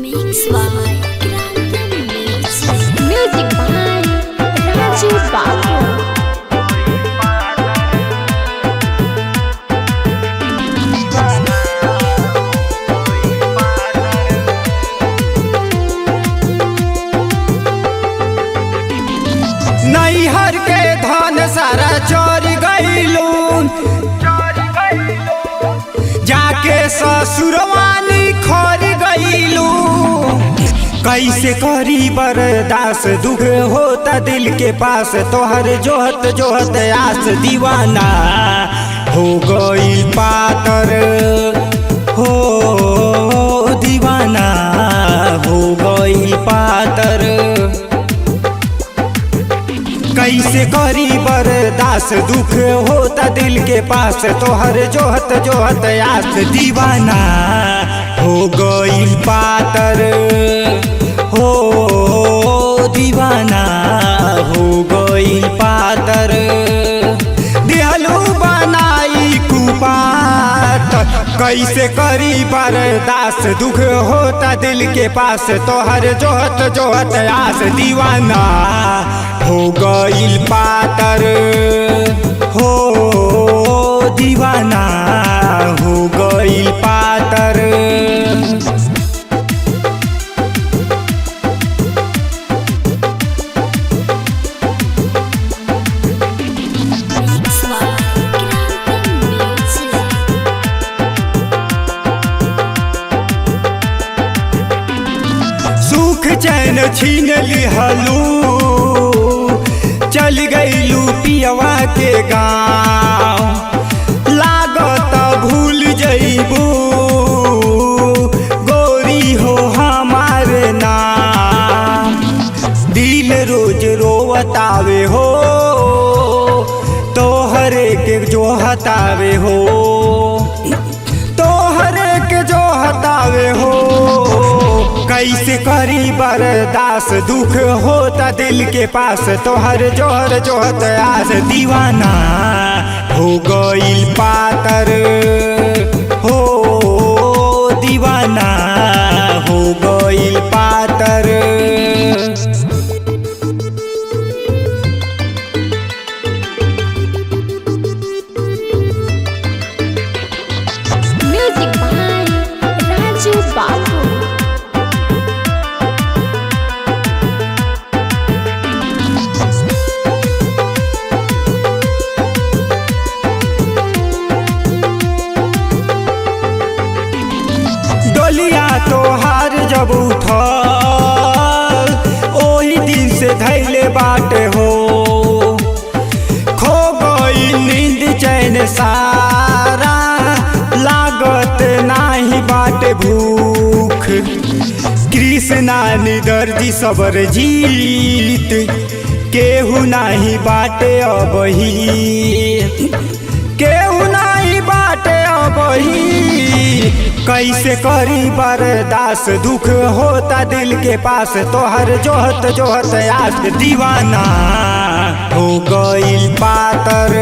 Mix by Grande Mix. Music by Raju Babu. नैहर के धन सारा चोर गईलू, जाके ससुरवानी खोर गईलू। कैसे करी बर्दाश्त, दुख होता दिल के पास, तोहर जोहत जोहत आस दीवाना हो गई पातर। हो दीवाना हो गई पातर। कैसे करी बर्दाश्त, दुख होता दिल के पास, तोहर जोहत जोहत आस दीवाना हो गई पातर। हो दीवाना हो गई पातर। दिहलू बनाई कुपात, कैसे करी बर्दाश्त, दुख होता दिल के पास, तोहर जोहत जोहत आस दीवाना हो गईल पातर। हो दीवाना हो गईल पातर। Mix by Grande Mix. सुख चैन छीन लिहलू, चल गईलू पियवा के गाँव। लागत भूल जईबू गोरी हो हमारे नाम। दिल रोज रोवतावे हो, तोहरे के जो हतावे हो, तोहरे के जो हतावे हो। कैसे करी बर्दाश्त, दुख होता दिल के पास, तोहर जोहर जोहत आस दीवाना हो गईल पातर। हो दीवाना हो गईल पातर। Music by Raju Babu. डोलिया तोहार जब उठल, ओही दिन से धैले बाटे हो। खो गई नींद चैन सारा, लागत नाही बाटे भूख। कृष्णा निदर्दी सबर जीत, केहू नाही बाटे अबही, केहू नाही बाटे अबही। कैसे करी बर्दाश्त, दुख होता दिल के पास, तोहर जोहत जोहत आस दीवाना हो गईल पातर।